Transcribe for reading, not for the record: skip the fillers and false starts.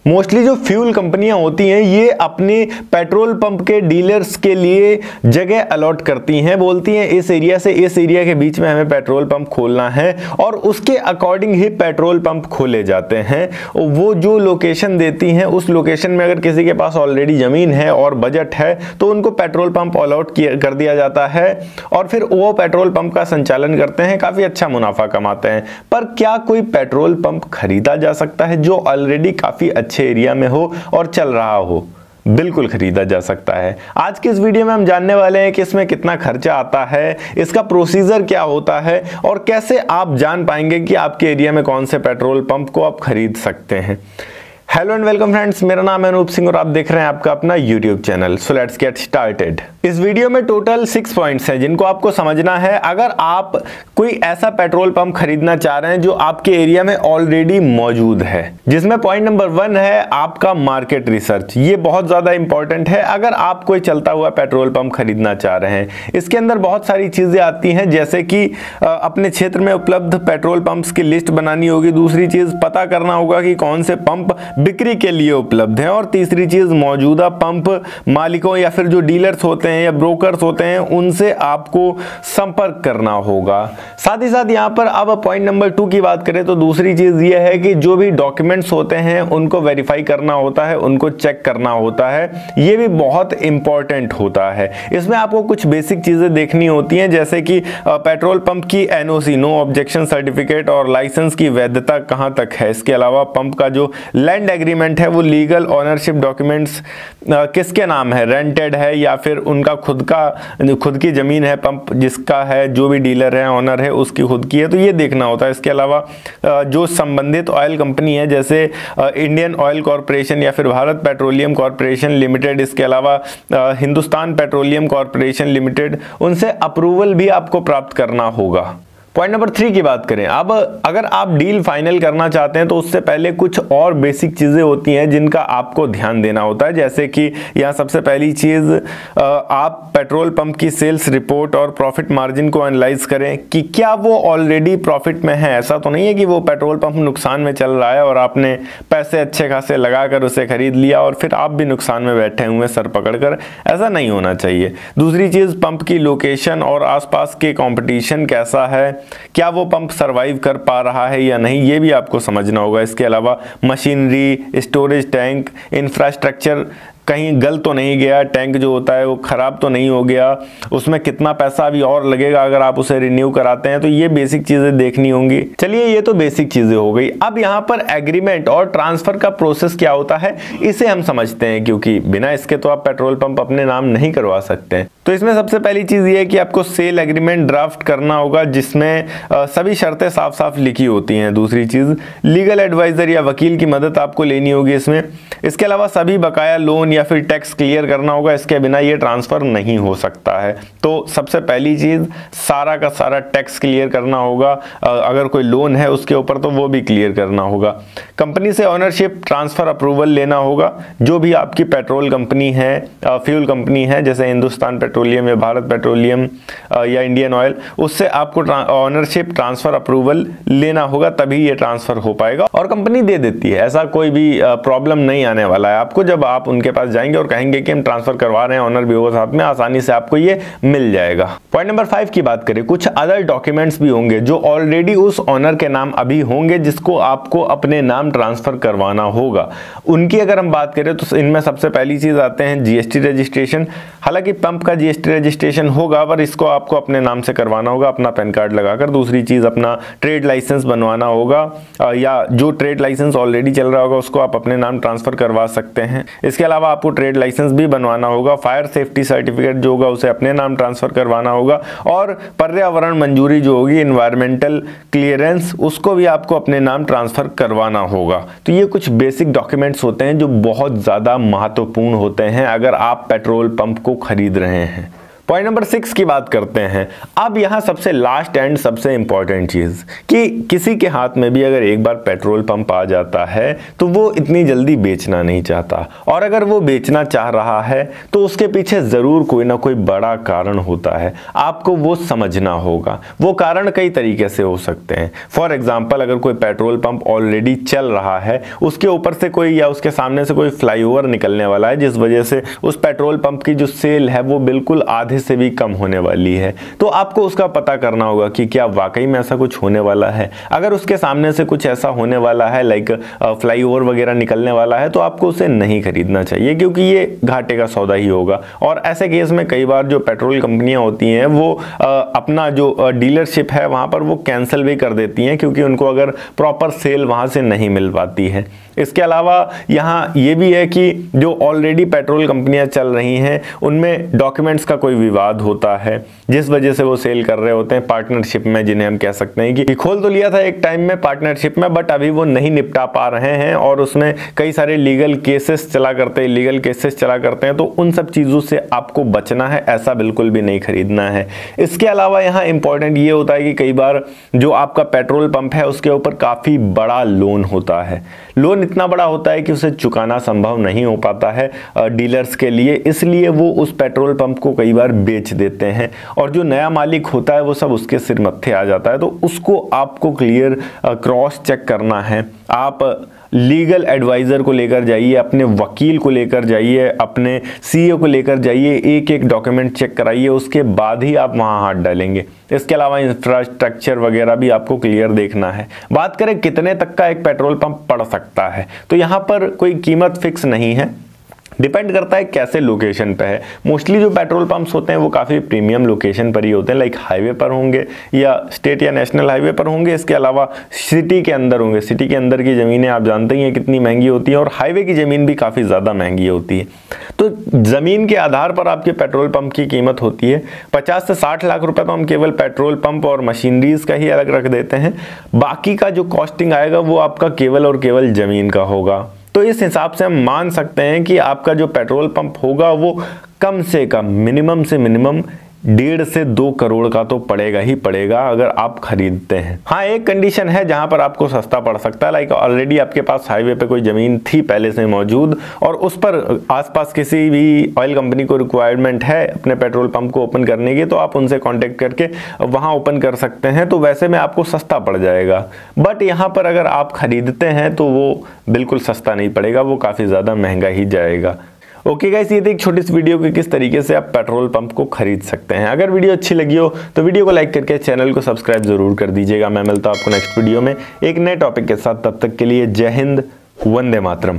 Mostly जो fuel कंपनियां होती हैं ये अपने पेट्रोल पंप के डीलर्स के लिए जगह अलॉट करती हैं, बोलती हैं इस एरिया से इस एरिया के बीच में हमें पेट्रोल पंप खोलना है और उसके अकॉर्डिंग ही पेट्रोल पंप खोले जाते हैं। वो जो लोकेशन देती हैं उस लोकेशन में अगर किसी के पास ऑलरेडी जमीन है और बजट है तो उनको पेट्रोल पंप अलॉट कर दिया जाता है और फिर वो पेट्रोल पंप का संचालन करते हैं, काफी अच्छा मुनाफा कमाते हैं। पर क्या कोई पेट्रोल पंप खरीदा जा सकता है जो ऑलरेडी काफी अच्छे एरिया में हो और चल रहा हो? बिल्कुल खरीदा जा सकता है। आज की इस वीडियो में हम जानने वाले हैं कि इसमें कितना खर्चा आता है, इसका प्रोसीजर क्या होता है और कैसे आप जान पाएंगे कि आपके एरिया में कौन से पेट्रोल पंप को आप खरीद सकते हैं। हेलो एंड वेलकम फ्रेंड्स, मेरा नाम है अनूप सिंह और आप देख रहे हैं आपका अपना YouTube channel. So let's get started. इस वीडियो में टोटल 6 पॉइंट्स हैं जिनको आपको समझना है अगर आप कोई ऐसा पेट्रोल पंप खरीदना चाह रहे हैं जो आपके एरिया में ऑलरेडी मौजूद है। जिसमें पॉइंट नंबर 1 है आपका मार्केट रिसर्च। ये बहुत ज्यादा इंपॉर्टेंट है अगर आप कोई चलता हुआ पेट्रोल पंप खरीदना चाह रहे हैं। इसके अंदर बहुत सारी चीजें आती हैं, जैसे कि अपने क्षेत्र में उपलब्ध पेट्रोल पंप्स की लिस्ट बनानी होगी। दूसरी चीज पता करना होगा कि कौन से पंप बिक्री के लिए उपलब्ध है और तीसरी चीज मौजूदा पंप मालिकों या फिर जो डीलर्स होते हैं या ब्रोकर्स होते हैं उनसे आपको संपर्क करना होगा। साथ ही साथ यहाँ पर अब पॉइंट नंबर 2 की बात करें तो दूसरी चीज ये है कि जो भी डॉक्यूमेंट्स होते हैं उनको वेरीफाई करना होता है, उनको चेक करना होता है। ये भी बहुत इंपॉर्टेंट होता है। इसमें आपको कुछ बेसिक चीजें देखनी होती हैं, जैसे कि पेट्रोल पंप की एनओसी नो ऑब्जेक्शन सर्टिफिकेट और लाइसेंस की वैधता कहां तक है। इसके अलावा पंप का जो लैंड एग्रीमेंट है वो लीगल ओनरशिप डॉक्यूमेंट्स किसके नाम है, रेंटेड है या फिर उनका खुद की जमीन है, पंप जिसका है, जो भी डीलर है ओनर है उसकी खुद की है, तो ये देखना होता है। इसके अलावा जो संबंधित ऑयल कंपनी है जैसे इंडियन ऑयल कॉरपोरेशन या फिर भारत पेट्रोलियम कॉरपोरेशन लिमिटेड, इसके अलावा हिंदुस्तान पेट्रोलियम कॉरपोरेशन लिमिटेड, उनसे अप्रूवल भी आपको प्राप्त करना होगा। पॉइंट नंबर 3 की बात करें, अब अगर आप डील फाइनल करना चाहते हैं तो उससे पहले कुछ और बेसिक चीजें होती हैं जिनका आपको ध्यान देना होता है। जैसे कि यहाँ सबसे पहली चीज आप पेट्रोल पंप की सेल्स रिपोर्ट और प्रॉफिट मार्जिन को एनालाइज करें कि क्या वो ऑलरेडी प्रॉफिट में है। ऐसा तो नहीं है कि वो पेट्रोल पंप नुकसान में चल रहा है और आपने पैसे अच्छे खासे लगाकर उसे खरीद लिया और फिर आप भी नुकसान में बैठे हुए सर पकड़कर, ऐसा नहीं होना चाहिए। दूसरी चीज पंप की लोकेशन और आसपास के कंपटीशन कैसा है, क्या वो पंप सरवाइव कर पा रहा है या नहीं, ये भी आपको समझना होगा। इसके अलावा मशीनरी, स्टोरेज टैंक, इंफ्रास्ट्रक्चर कहीं गल तो नहीं गया, टैंक जो होता है वो खराब तो नहीं हो गया, उसमें कितना पैसा अभी और लगेगा अगर आप उसे रिन्यू कराते हैं, तो ये बेसिक चीजें देखनी होंगी। चलिए ये तो बेसिक चीजें हो गई। अब यहाँ पर एग्रीमेंट और ट्रांसफर का प्रोसेस क्या होता है इसे हम समझते हैं, क्योंकि बिना इसके तो आप पेट्रोल पंप अपने नाम नहीं करवा सकते। तो इसमें सबसे पहली चीज ये है कि आपको सेल एग्रीमेंट ड्राफ्ट करना होगा जिसमें सभी शर्तें साफ साफ लिखी होती हैं। दूसरी चीज लीगल एडवाइजर या वकील की मदद आपको लेनी होगी इसमें। इसके अलावा सभी बकाया लोन या फिर टैक्स क्लियर करना होगा, इसके बिना ये ट्रांसफर नहीं हो सकता है। तो सबसे पहली चीज सारा का सारा टैक्स क्लियर करना होगा, अगर कोई लोन है उसके ऊपर तो वो भी क्लियर करना होगा। कंपनी से ओनरशिप ट्रांसफर अप्रूवल लेना होगा। जो भी आपकी पेट्रोल कंपनी है, फ्यूल कंपनी है, जैसे हिंदुस्तान पेट्रोलियम या भारत पेट्रोलियम या इंडियन ऑयल, उससे आपको ओनरशिप ट्रांसफर अप्रूवल लेना होगा, तभी ये ट्रांसफर हो पाएगा। और कंपनी दे देती है, ऐसा कोई भी प्रॉब्लम नहीं आने वाला है आपको। जब आप उनके पास जाएंगे और कहेंगे कि हम ट्रांसफर करवा रहे हैं, ऑनर भी होगा साथ में, आसानी से आपको ये मिल जाएगा। पॉइंट नंबर 5 की बात करें, कुछ अदर डॉक्यूमेंट्स भी होंगे जो ऑलरेडी उस ऑनर के नाम अभी होंगे जिसको आपको अपने नाम ट्रांसफर करवाना होगा। उनकी अगर हम बात करें तो इनमें सबसे पहली चीज आते हैं जीएसटी रजिस्ट्रेशन। हालांकि पंप का जीएसटी रजिस्ट्रेशन होगा पर इसको आपको अपने नाम से करवाना होगा, अपना पैन कार्ड लगाकर। दूसरी चीज अपना ट्रेड लाइसेंस बनवाना होगा, या जो ट्रेड लाइसेंस ऑलरेडी चल रहा होगा उसको आप अपने नाम ट्रांसफर करवा सकते हैं। इसके अलावा आपको ट्रेड लाइसेंस भी बनवाना होगा। फायर सेफ्टी सर्टिफिकेट जो होगा उसे अपने नाम ट्रांसफर करवाना होगा और पर्यावरण मंजूरी जो होगी, एनवायरमेंटल क्लियरेंस, उसको भी आपको अपने नाम ट्रांसफर करवाना होगा। तो ये कुछ बेसिक डॉक्यूमेंट्स होते हैं जो बहुत ज्यादा महत्वपूर्ण होते हैं अगर आप पेट्रोल पंप को खरीद रहे हैं। पॉइंट नंबर 6 की बात करते हैं। अब यहाँ सबसे लास्ट एंड सबसे इंपॉर्टेंट चीज कि किसी के हाथ में भी अगर एक बार पेट्रोल पंप आ जाता है तो वो इतनी जल्दी बेचना नहीं चाहता, और अगर वो बेचना चाह रहा है तो उसके पीछे जरूर कोई ना कोई बड़ा कारण होता है। आपको वो समझना होगा। वो कारण कई तरीके से हो सकते हैं। फॉर एग्जाम्पल, अगर कोई पेट्रोल पंप ऑलरेडी चल रहा है, उसके ऊपर से कोई या उसके सामने से कोई फ्लाईओवर निकलने वाला है, जिस वजह से उस पेट्रोल पंप की जो सेल है वो बिल्कुल आधे से भी कम होने वाली है, तो आपको उसका पता करना होगा कि क्या वाकई में ऐसा कुछ होने वाला है। अगर उसके सामने से कुछ ऐसा होने वाला है, लाइक फ्लाईओवर वगैरह निकलने वाला है, तो आपको उसे नहीं खरीदना चाहिए, क्योंकि ये घाटे का सौदा ही होगा। और ऐसे केस में कई बार जो पेट्रोल कंपनियां होती हैं वो अपना जो डीलरशिप है वहां पर वो कैंसिल भी कर देती हैं, क्योंकि उनको अगर प्रॉपर सेल वहां से नहीं मिल पाती है। इसके अलावा यहाँ ये भी है कि जो ऑलरेडी पेट्रोल कंपनियां चल रही हैं उनमें डॉक्यूमेंट्स का कोई विवाद होता है, जिस वजह से वो सेल कर रहे होते हैं पार्टनरशिप में, जिन्हें हम कह सकते हैं कि खोल तो लिया था एक टाइम में पार्टनरशिप में, बट अभी वो नहीं निपटा पा रहे हैं और उसमें कई सारे लीगल केसेस चला करते हैं। तो उन सब चीज़ों से आपको बचना है, ऐसा बिल्कुल भी नहीं खरीदना है। इसके अलावा यहाँ इंपॉर्टेंट ये होता है कि कई बार जो आपका पेट्रोल पंप है उसके ऊपर काफ़ी बड़ा लोन होता है। लोन इतना बड़ा होता है कि उसे चुकाना संभव नहीं हो पाता है डीलर्स के लिए, इसलिए वो उस पेट्रोल पंप को कई बार बेच देते हैं और जो नया मालिक होता है वो सब उसके सिर मत्थे आ जाता है। तो उसको आपको क्लियर क्रॉस चेक करना है। आप लीगल एडवाइज़र को लेकर जाइए, अपने वकील को लेकर जाइए, अपने सीईओ को लेकर जाइए, एक एक डॉक्यूमेंट चेक कराइए, उसके बाद ही आप वहां हाथ डालेंगे। इसके अलावा इंफ्रास्ट्रक्चर वगैरह भी आपको क्लियर देखना है। बात करें कितने तक का एक पेट्रोल पंप पड़ सकता है, तो यहाँ पर कोई कीमत फिक्स नहीं है, डिपेंड करता है कैसे लोकेशन पे है। मोस्टली जो पेट्रोल पंप्स होते हैं वो काफ़ी प्रीमियम लोकेशन पर ही होते हैं, लाइक हाईवे पर होंगे या स्टेट या नेशनल हाईवे पर होंगे। इसके अलावा सिटी के अंदर होंगे। सिटी के अंदर की ज़मीनें आप जानते ही हैं कितनी महंगी होती है, और हाईवे की ज़मीन भी काफ़ी ज़्यादा महंगी होती है। तो ज़मीन के आधार पर आपके पेट्रोल पंप की कीमत होती है। 50 से 60 लाख रुपये तो हम केवल पेट्रोल पंप और मशीनरीज का ही अलग रख देते हैं। बाकी का जो कॉस्टिंग आएगा वो आपका केवल और केवल ज़मीन का होगा। तो इस हिसाब से हम मान सकते हैं कि आपका जो पेट्रोल पंप होगा वो कम से कम मिनिमम से मिनिमम 1.5 से 2 करोड़ का तो पड़ेगा ही पड़ेगा अगर आप खरीदते हैं। हाँ, एक कंडीशन है जहां पर आपको सस्ता पड़ सकता है, लाइक ऑलरेडी आपके पास हाईवे पे कोई ज़मीन थी पहले से मौजूद और उस पर आसपास किसी भी ऑयल कंपनी को रिक्वायरमेंट है अपने पेट्रोल पंप को ओपन करने की, तो आप उनसे कॉन्टेक्ट करके वहाँ ओपन कर सकते हैं। तो वैसे में आपको सस्ता पड़ जाएगा, बट यहाँ पर अगर आप खरीदते हैं तो वो बिल्कुल सस्ता नहीं पड़ेगा, वो काफ़ी ज़्यादा महंगा ही जाएगा। ओके गाइस, ये थी एक छोटी सी वीडियो कि किस तरीके से आप पेट्रोल पंप को खरीद सकते हैं। अगर वीडियो अच्छी लगी हो तो वीडियो को लाइक करके चैनल को सब्सक्राइब जरूर कर दीजिएगा। मैं मिलता हूं आपको नेक्स्ट वीडियो में एक नए टॉपिक के साथ। तब तक के लिए जय हिंद, वंदे मातरम।